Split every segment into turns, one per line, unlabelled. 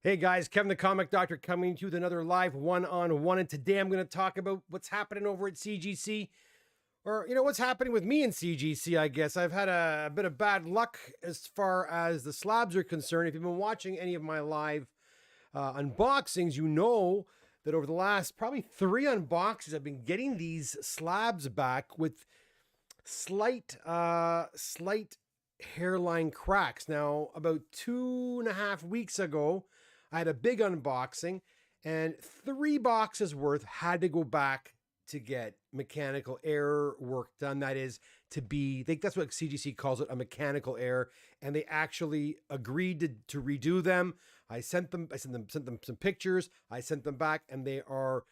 Hey guys, Kevin the Comic Doctor coming to you with another live one-on-one, and today I'm going to talk about what's happening over at CGC, or what's happening with me in CGC. I guess I've had a bit of bad luck as far as the slabs are concerned. If you've been watching any of my live unboxings, you know that over the last probably 3 unboxings, I've been getting these slabs back with slight hairline cracks. Now, about 2.5 weeks ago, I had a big unboxing and 3 boxes worth had to go back to get mechanical error work done. That is I think that's what CGC calls it, a mechanical error. And they actually agreed to redo them. I sent them some pictures. I sent them back, and they are,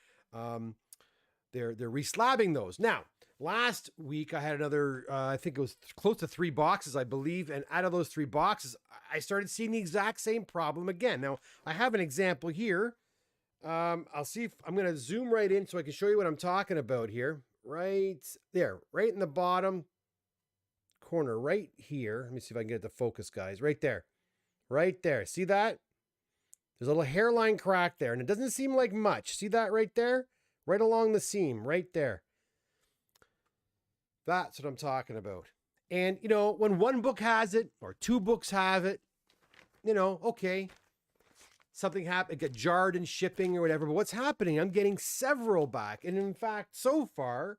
they're reslabbing those. Now, last week I had another, I think it was close to 3 boxes, I believe. And out of those 3 boxes, I started seeing the exact same problem again. Now, I have an example here. I'll see if I'm going to zoom right in so I can show you what I'm talking about here. Right there, right in the bottom corner, right here. Let me see if I can get it to focus, guys. Right there. Right there. See that? There's a little hairline crack there, and it doesn't seem like much. See that right there? Right along the seam, right there. That's what I'm talking about. And, when one book has it or 2 books have it, okay, something happened, it got jarred in shipping or whatever. But what's happening? I'm getting several back. And in fact, so far,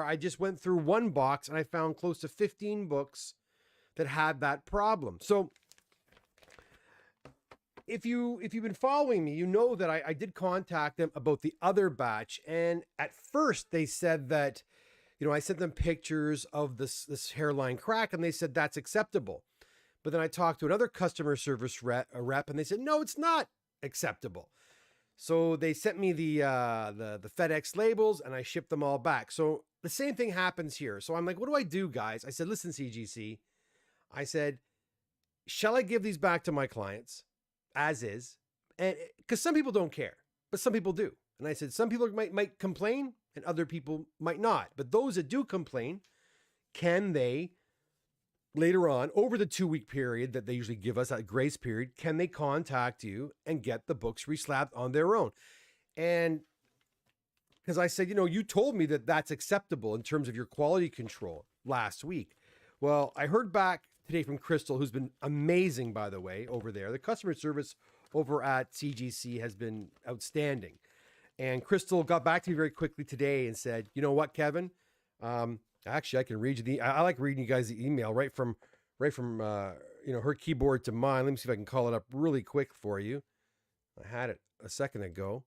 I just went through 1 box and I found close to 15 books that had that problem. So if you've been following me, you know that I did contact them about the other batch. And at first they said that, I sent them pictures of this hairline crack, and they said that's acceptable. But then I talked to another customer service rep, and they said, no, it's not acceptable. So they sent me the FedEx labels, and I shipped them all back. So the same thing happens here. So I'm like, what do I do, guys? I said, listen, CGC. I said, shall I give these back to my clients as is? And because some people don't care, but some people do. And I said, some people might complain and other people might not. But those that do complain, can they later on, over the 2-week period that they usually give us, that grace period, can they contact you and get the books reslabbed on their own? And because I said, you told me that that's acceptable in terms of your quality control last week. Well, I heard back today from Crystal, who's been amazing, by the way, over there. The customer service over at CGC has been outstanding. And Crystal got back to me very quickly today and said, you know what, Kevin? Actually, I can read you I like reading you guys the email right from her keyboard to mine. Let me see if I can call it up really quick for you. I had it a second ago.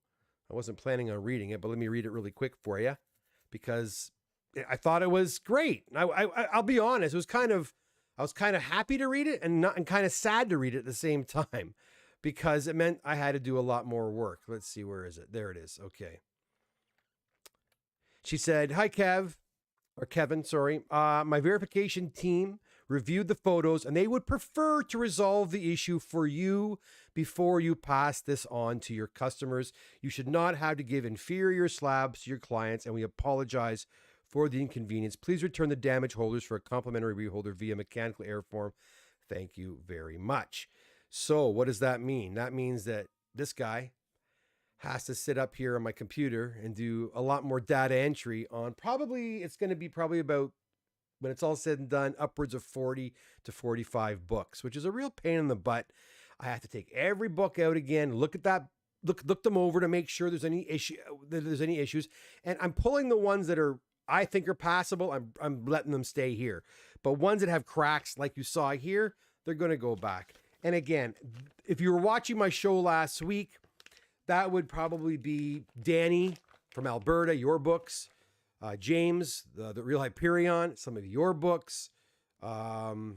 I wasn't planning on reading it, but let me read it really quick for you because I thought it was great. I'll be honest. I was kind of happy to read it and kind of sad to read it at the same time because it meant I had to do a lot more work. Let's see, where is it? There it is. Okay. She said, "Hi, Kevin, sorry. My verification team reviewed the photos and they would prefer to resolve the issue for you before you pass this on to your customers. You should not have to give inferior slabs to your clients, and we apologize for the inconvenience. Please return the damaged holders for a complimentary reholder via mechanical error form. Thank you very much." So what does that mean? That means that this guy has to sit up here on my computer and do a lot more data entry on it's going to be about, when it's all said and done, upwards of 40 to 45 books, which is a real pain in the butt. I have to take every book out again, look them over to make sure there's any issues. And I'm pulling the ones that I think are passable. I'm letting them stay here. But ones that have cracks, like you saw here, they're going to go back. And again, if you were watching my show last week, that would probably be Danny from Alberta, your books. James, the Real Hyperion, some of your books. Those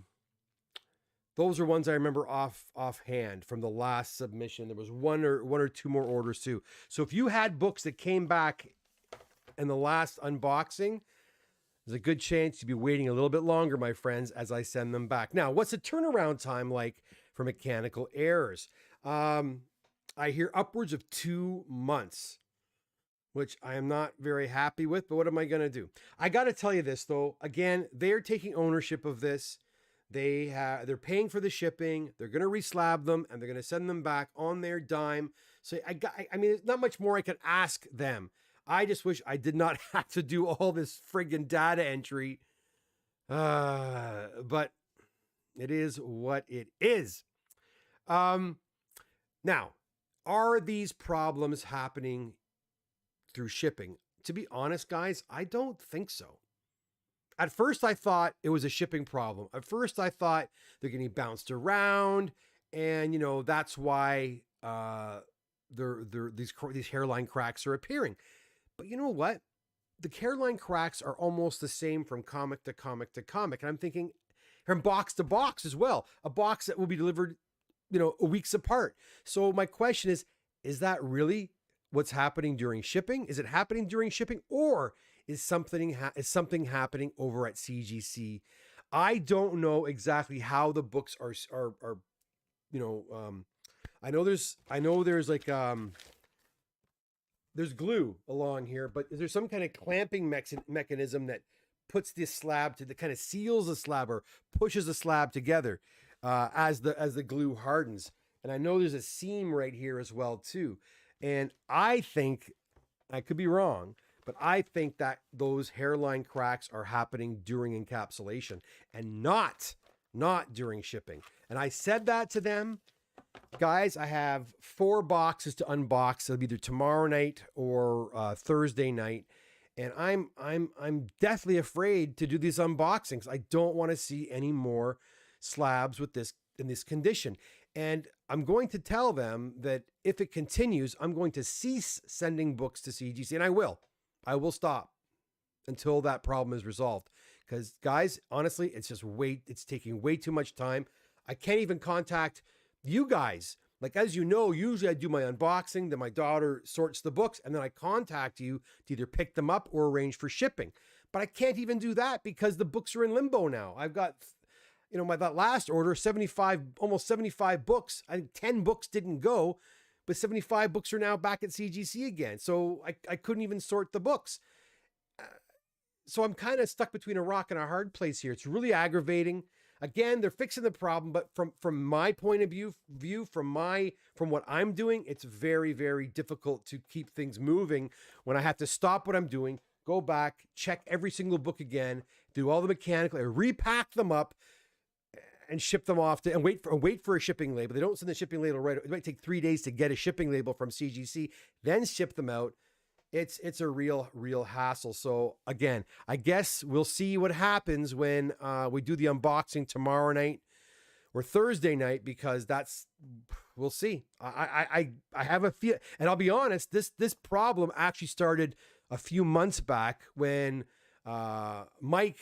are ones I remember offhand from the last submission. There was one or 2 more orders too. So if you had books that came back in the last unboxing, there's a good chance you'll be waiting a little bit longer, my friends, as I send them back. Now, what's the turnaround time like for mechanical errors? I hear upwards of 2 months, which I am not very happy with, but what am I going to do? I got to tell you this, though. Again, they're taking ownership of this. They're paying for the shipping. They're going to reslab them and they're going to send them back on their dime. So I mean, there's not much more I can ask them. I just wish I did not have to do all this friggin' data entry. But it is what it is. Now, are these problems happening through shipping? To be honest, guys, I don't think so. At first, I thought it was a shipping problem. At first, I thought they're getting bounced around, and that's why these hairline cracks are appearing. But you know what? The hairline cracks are almost the same from comic to comic to comic, and I'm thinking from box to box as well. A box that will be delivered, weeks apart. So my question is that really what's happening during shipping? Is it happening during shipping, or is something happening over at CGC? I don't know exactly how the books are. I know there's like there's glue along here, but is there some kind of clamping mechanism that puts this slab that kind of seals the slab or pushes the slab together as the glue hardens? And I know there's a seam right here as well too. And I think, I could be wrong, but I think that those hairline cracks are happening during encapsulation and not during shipping. And I said that to them. Guys, I have 4 boxes to unbox. It'll be either tomorrow night or Thursday night. And I'm deathly afraid to do these unboxings. I don't want to see any more slabs with this in this condition. And I'm going to tell them that if it continues, I'm going to cease sending books to CGC, and I will stop until that problem is resolved. Because guys, honestly, it's taking way too much time. I can't even contact you guys. Like, as you know, usually I do my unboxing, then my daughter sorts the books, and then I contact you to either pick them up or arrange for shipping. But I can't even do that because the books are in limbo now. I've got, that last order, almost 75 books. I think 10 books didn't go, but 75 books are now back at CGC again. So I couldn't even sort the books. So I'm kind of stuck between a rock and a hard place here. It's really aggravating. Again, they're fixing the problem, but from my point of view, from what I'm doing, it's very, very difficult to keep things moving when I have to stop what I'm doing, go back, check every single book again, do all the mechanical, repack them up, and ship them off and wait for a shipping label. They don't send the shipping label right. It might take 3 days to get a shipping label from CGC, then ship them out. It's a real hassle. So again, I guess we'll see what happens when we do the unboxing tomorrow night or Thursday night, because we'll see. I have a feel, and I'll be honest, this problem actually started a few months back when Mike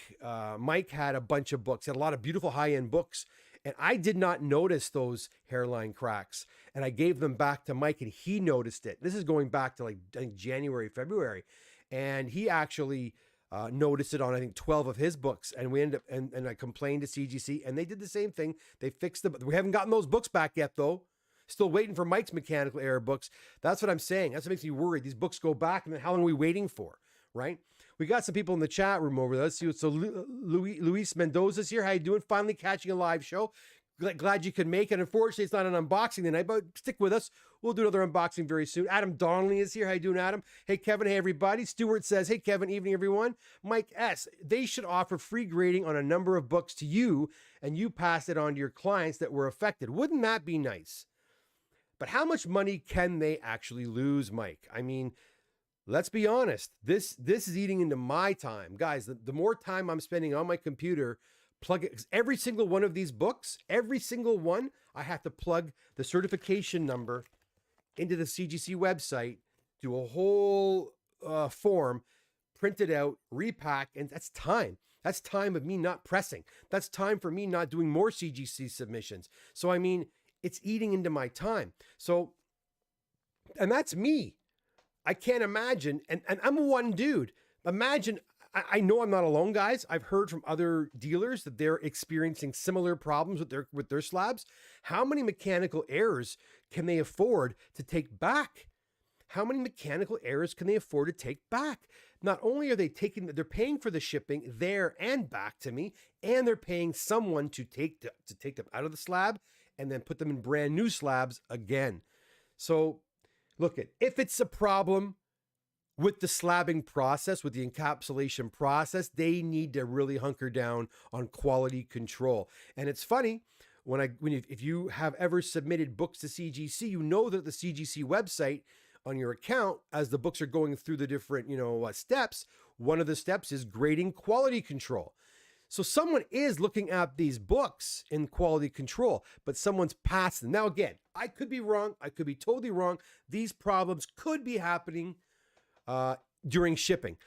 had a bunch of books. He had a lot of beautiful high-end books, and I did not notice those hairline cracks. And I gave them back to Mike, and he noticed it. This is going back to I think January, February. And he actually noticed it on, I think, 12 of his books. And we ended up, and I complained to CGC, and they did the same thing. They fixed them. We haven't gotten those books back yet, though. Still waiting for Mike's mechanical error books. That's what I'm saying. That's what makes me worried. These books go back, and then how long are we waiting for, right? We got some people in the chat room over there. Let's see. So Luis Mendoza's here. How you doing? Finally catching a live show. Glad you could make it. Unfortunately, it's not an unboxing tonight, but stick with us. We'll do another unboxing very soon. Adam Donnelly is here. How you doing, Adam? Hey, Kevin. Hey, everybody. Stuart says, hey, Kevin. Evening, everyone. Mike S. They should offer free grading on a number of books to you, and you pass it on to your clients that were affected. Wouldn't that be nice? But how much money can they actually lose, Mike? I mean, let's be honest. This is eating into my time. Guys, the more time I'm spending on my computer, plug it, every single one of these books, every single one, I have to plug the certification number into the CGC website, do a whole form, print it out, repack, and that's time. That's time of me not pressing. That's time for me not doing more CGC submissions. So, I mean, it's eating into my time. So, and that's me. I can't imagine, and I'm one dude. Imagine, I know I'm not alone, guys. I've heard from other dealers that they're experiencing similar problems with their slabs. How many mechanical errors can they afford to take back? How many mechanical errors can they afford to take back? not only are they they're paying for the shipping there and back to me, and they're paying someone to take them out of the slab and then put them in brand new slabs again. So look, if it's a problem with the slabbing process, with the encapsulation process, they need to really hunker down on quality control. And it's funny, if you have ever submitted books to CGC, you know that the CGC website on your account, as the books are going through the different, steps, one of the steps is grading quality control. So someone is looking at these books in quality control, but someone's passed them. Now, again, I could be wrong. I could be totally wrong. These problems could be happening during shipping.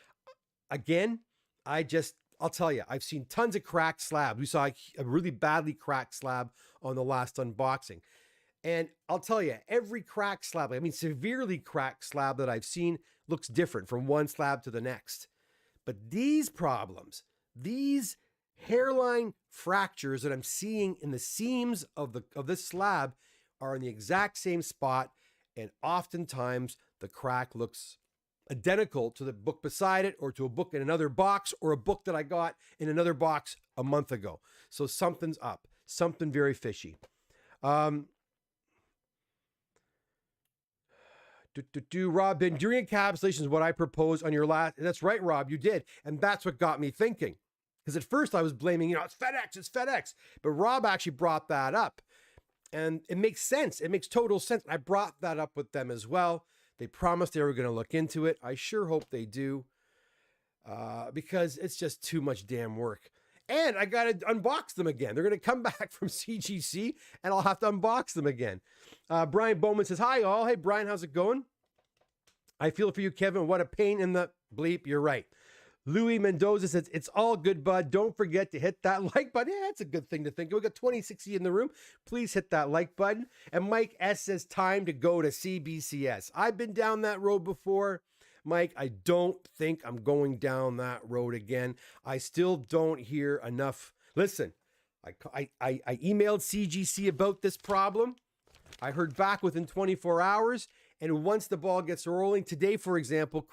Again, I'll tell you, I've seen tons of cracked slabs. We saw a really badly cracked slab on the last unboxing. And I'll tell you, every cracked slab, severely cracked slab that I've seen looks different from one slab to the next. But these problems, these hairline fractures that I'm seeing in the seams of this slab are in the exact same spot. And oftentimes the crack looks identical to the book beside it, or to a book in another box, or a book that I got in another box a month ago. So something's up, something very fishy. Rob, during encapsulation is what I proposed on your last. That's right, Rob, you did. And that's what got me thinking. Because at first I was blaming, it's FedEx. But Rob actually brought that up. And it makes sense. It makes total sense. I brought that up with them as well. They promised they were going to look into it. I sure hope they do. Because it's just too much damn work. And I got to unbox them again. They're going to come back from CGC and I'll have to unbox them again. Brian Bowman says, hi all. Hey, Brian, how's it going? I feel for you, Kevin. What a pain in the bleep. You're right. Louis Mendoza says, it's all good, bud. Don't forget to hit that like button. Yeah, that's a good thing to think of. We got 2060 in the room. Please hit that like button. And Mike S says, time to go to CBCS. I've been down that road before. Mike, I don't think I'm going down that road again. I still don't hear enough. Listen, I emailed CGC about this problem. I heard back within 24 hours. And once the ball gets rolling, today, for example,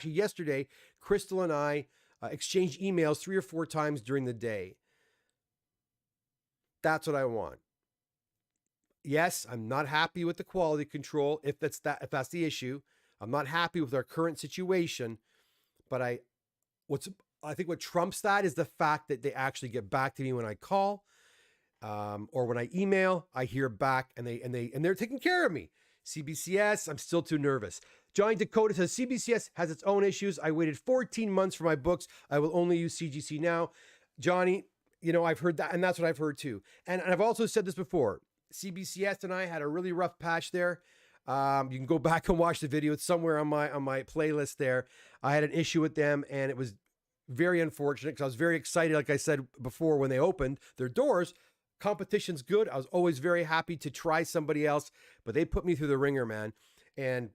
yesterday, Crystal and I exchanged emails 3 or 4 times during the day. That's what I want. Yes, I'm not happy with the quality control, if that's the issue. I'm not happy with our current situation, but I think what trumps that is the fact that they actually get back to me when I call, or when I email. I hear back, and they're taking care of me. CBCS, I'm still too nervous. Johnny Dakota says, CBCS has its own issues. I waited 14 months for my books. I will only use CGC now. Johnny, I've heard that, and that's what I've heard too. And I've also said this before. CBCS and I had a really rough patch there. You can go back and watch the video. It's somewhere on my playlist there. I had an issue with them, and it was very unfortunate because I was very excited, like I said before, when they opened their doors. Competition's good. I was always very happy to try somebody else, but they put me through the ringer, man. And,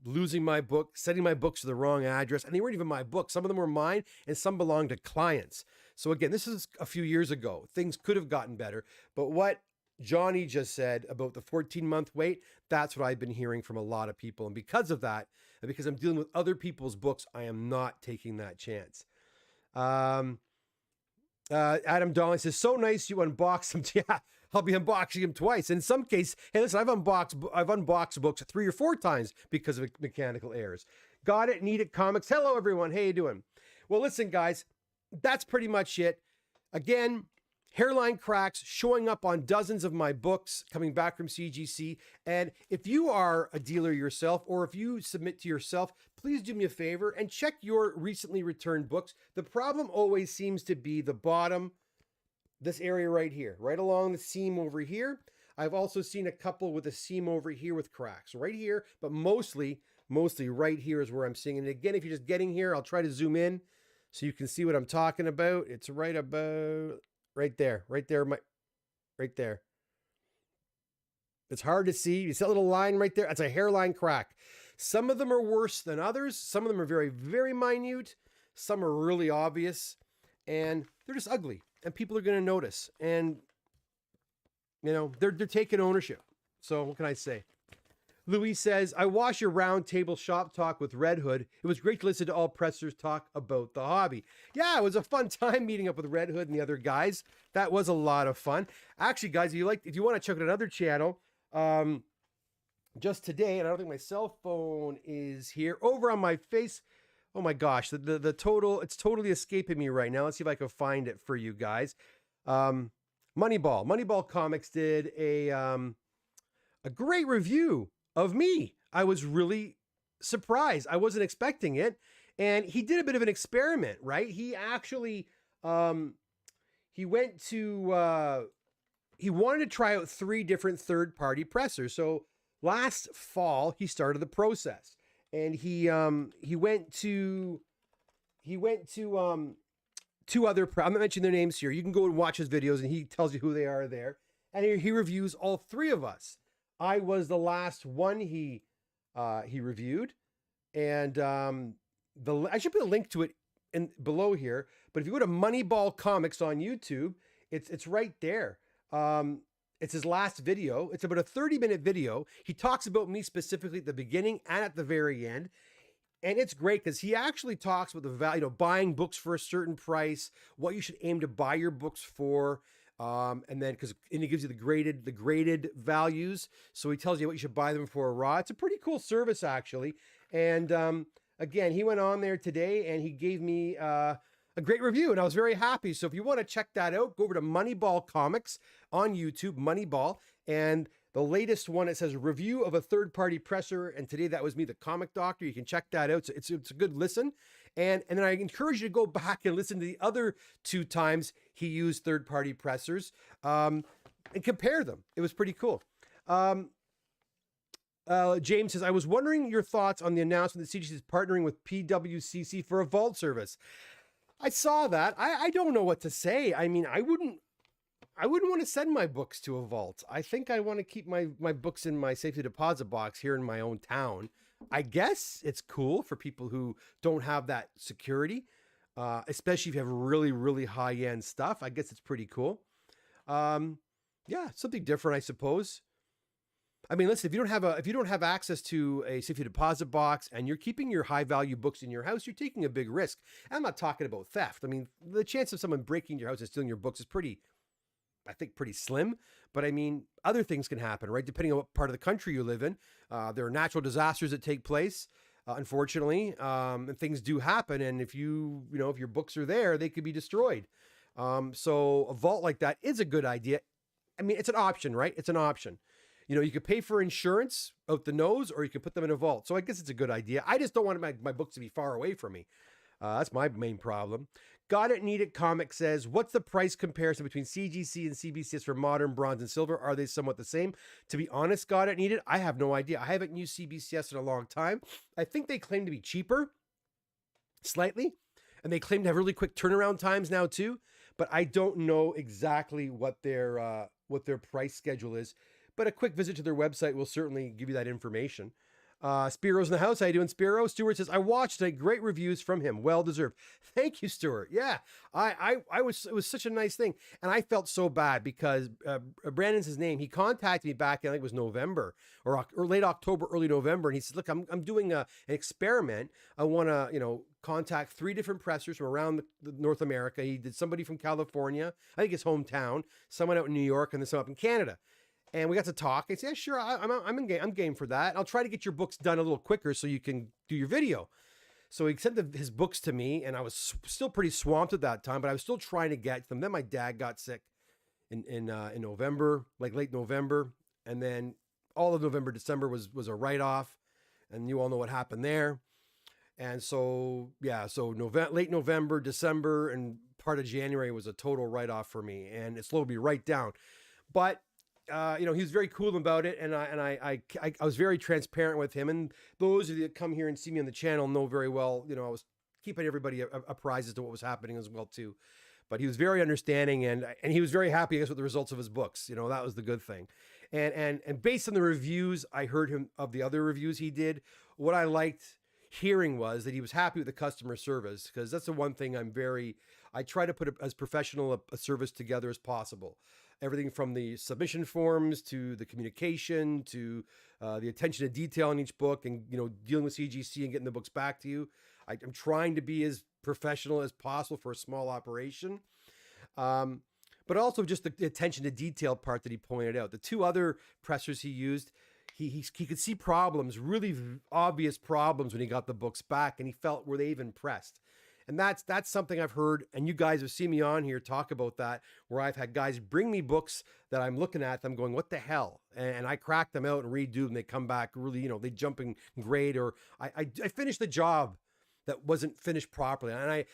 losing my book, sending my books to the wrong address, and they weren't even my books. Some of them were mine, and some belonged to clients. So again, this is a few years ago. Things could have gotten better. But what Johnny just said about the 14-month wait, that's what I've been hearing from a lot of people. And because of that, and because I'm dealing with other people's books, I am not taking that chance. Adam Donnelly says, so nice you unboxed them. Yeah, I'll be unboxing them twice. In some cases, hey, listen, I've unboxed books 3 or 4 times because of mechanical errors. Got it, Need It Comics. Hello, everyone. How you doing? Well, listen, guys, that's pretty much it. Again, hairline cracks showing up on dozens of my books coming back from CGC. And if you are a dealer yourself, or if you submit to yourself, please do me a favor and check your recently returned books. The problem always seems to be the bottom, this area right here, right along the seam over here. I've also seen a couple with a seam over here with cracks right here, but mostly right here is where I'm seeing it. And again, if you're just getting here, I'll try to zoom in so you can see what I'm talking about. It's right about right there, right there. It's hard to see. You see that little line right there? That's a hairline crack. Some of them are worse than others. Some of them are very, very minute. Some are really obvious, and they're just ugly, and people are going to notice. And they're taking ownership. So what can I say? Louis says, I watched your round table shop talk with Red Hood. It was great to listen to all pressers talk about the hobby. Yeah, it was a fun time meeting up with Red Hood and the other guys. That was a lot of fun. Actually, guys, if you want to check out another channel, just today, and I don't think my cell phone is here, over on my face. Oh my gosh, the total, it's totally escaping me right now. Let's see if I can find it for you guys. Moneyball Comics did a great review of me. I was really surprised. I wasn't expecting it. And he did a bit of an experiment, right? He actually, he wanted to try out 3 different third-party pressers. So last fall, he started the process, and he went to 2 other, I'm not mentioning their names here. You can go and watch his videos, and he tells you who they are there. And he reviews all 3 of us. I was the last one he reviewed, and I should put a link to it below here. But if you go to Moneyball Comics on YouTube, it's right there. It's his last video. It's about a 30-minute video. He talks about me specifically at the beginning and at the very end. And it's great because he actually talks about the value, buying books for a certain price, what you should aim to buy your books for. And then he gives you the graded values. So he tells you what you should buy them for raw. It's a pretty cool service, actually. And again, he went on there today and he gave me a great review, and I was very happy. So if you want to check that out, go over to Moneyball Comics on YouTube, Moneyball. And the latest one, it says review of a third-party presser. And today that was me, the Comic Doctor. You can check that out. So it's a good listen. And then I encourage you to go back and listen to the other 2 times he used third-party pressers and compare them. It was pretty cool. James says, I was wondering your thoughts on the announcement that CBCS is partnering with PWCC for a vault service. I saw that. I don't know what to say. I mean, I wouldn't want to send my books to a vault. I think I want to keep my books in my safety deposit box here in my own town. I guess it's cool for people who don't have that security, especially if you have really, really high-end stuff. I guess it's pretty cool. Yeah, something different, I suppose. I mean, listen, if you don't have access to a safety deposit box and you're keeping your high-value books in your house, you're taking a big risk. I'm not talking about theft. I mean, the chance of someone breaking your house and stealing your books is pretty slim. But I mean, other things can happen, right? Depending on what part of the country you live in. There are natural disasters that take place, unfortunately, and things do happen. And if if your books are there, they could be destroyed. So a vault like that is a good idea. I mean, it's an option, right? It's an option. You could pay for insurance out the nose, or you could put them in a vault. So I guess it's a good idea. I just don't want my books to be far away from me. That's my main problem. Got It Need It Comic says, what's the price comparison between CGC and CBCS for modern, bronze, and silver? Are they somewhat the same? To be honest, Got It Need It, I have no idea. I haven't used CBCS in a long time. I think they claim to be cheaper, slightly, and they claim to have really quick turnaround times now too. But I don't know exactly what their price schedule is. But a quick visit to their website will certainly give you that information. Spiro's in the house. How you doing, Spiro? Stuart says, I watched great reviews from him. Well deserved. Thank you, Stuart. Yeah, it was such a nice thing. And I felt so bad because Brandon's his name. He contacted me back in, I think it was November or late October, early November. And he said, look, I'm doing an experiment. I want to, contact 3 different pressers from around the North America. He did somebody from California, I think his hometown, someone out in New York, and then some up in Canada. And we got to talk. I said, yeah, sure, I'm game for that. I'll try to get your books done a little quicker so you can do your video. So he sent his books to me, and I was still pretty swamped at that time, but I was still trying to get them. Then my dad got sick in November, like late November, and then all of November, December was a write-off, and you all know what happened there. And so, yeah, so late November, December, and part of January was a total write-off for me, and it slowed me right down. But he was very cool about it, and I was very transparent with him. And those of you that come here and see me on the channel know very well, I was keeping everybody apprised as to what was happening as well too. But he was very understanding, and he was very happy, I guess, with the results of his books. That was the good thing. And based on the reviews I heard him of the other reviews he did, what I liked, hearing was that he was happy with the customer service, because that's the one thing I try to put as professional a service together as possible. Everything from the submission forms to the communication to the attention to detail in each book, and dealing with CGC and getting the books back to you. I'm trying to be as professional as possible for a small operation. But also just the attention to detail part that he pointed out. The two other pressers he used, he could see problems, really obvious problems when he got the books back, and he felt, were they even pressed? And that's something I've heard, and you guys have seen me on here talk about that, where I've had guys bring me books that I'm looking at them going, what the hell? And I crack them out and redo them. They come back really, they jump in grade, or I finished the job that wasn't finished properly. And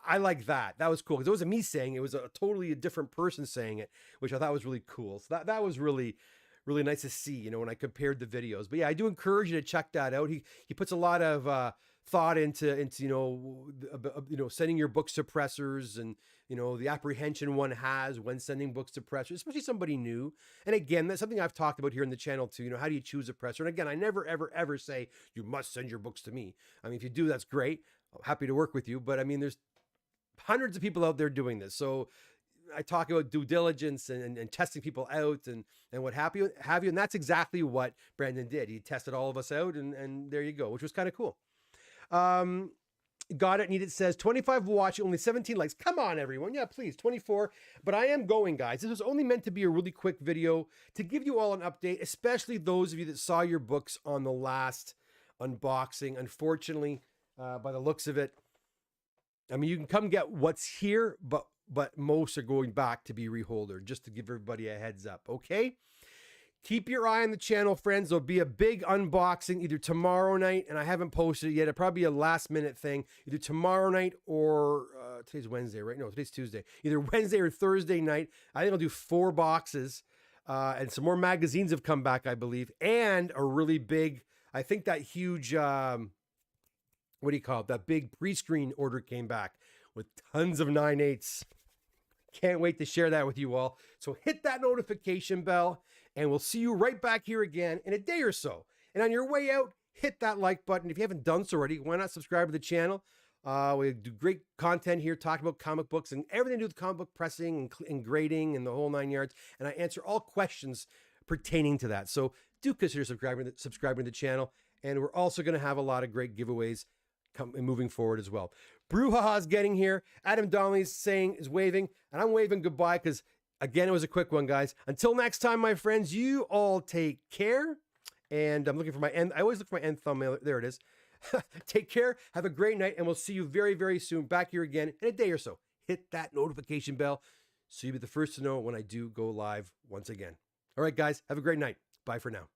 I like that. That was cool, because it wasn't me saying it, was a totally different person saying it, which I thought was really cool. So that was really, really nice to see, when I compared the videos. But yeah, I do encourage you to check that out. He puts a lot of thought into sending your books to pressers, and the apprehension one has when sending books to pressers, especially somebody new. And again, that's something I've talked about here in the channel too. How do you choose a presser? And again, I never ever say you must send your books to me. I mean, if you do, that's great. I'm happy to work with you. But I mean, there's hundreds of people out there doing this. So I talk about due diligence and testing people out and what have you. And that's exactly what Brandon did. He tested all of us out, and there you go, which was kind of cool. Got it. Need it says 25 watch, only 17 likes. Come on, everyone. Yeah, please, 24. But I am going, guys. This was only meant to be a really quick video to give you all an update, especially those of you that saw your books on the last unboxing. Unfortunately, by the looks of it, I mean, you can come get what's here, but most are going back to be reholdered, just to give everybody a heads up, okay? Keep your eye on the channel, friends. There'll be a big unboxing either tomorrow night, and I haven't posted it yet. It'll probably be a last-minute thing, either tomorrow night or today's Wednesday, right? No, today's Tuesday. Either Wednesday or Thursday night. I think I'll do 4 boxes, and some more magazines have come back, I believe, and a really big, I think that huge, what do you call it? That big pre-screen order came back with tons of 9/8s. Can't wait to share that with you all. So hit that notification bell, and we'll see you right back here again in a day or so. And on your way out, hit that like button. If you haven't done so already, why not subscribe to the channel? We do great content here talking about comic books and everything to do with comic book pressing and grading and the whole 9 yards. And I answer all questions pertaining to that. So do consider subscribing to the channel. And we're also going to have a lot of great giveaways moving forward as well. Brouhaha's getting here. Adam Donnelly's is waving, and I'm waving goodbye because, again, it was a quick one, guys. Until next time, my friends, you all take care. And I'm looking for my end. I always look for my end thumbnail. There it is. Take care. Have a great night, and we'll see you very, very soon back here again in a day or so. Hit that notification bell so you'll be the first to know when I do go live once again. All right, guys, have a great night. Bye for now.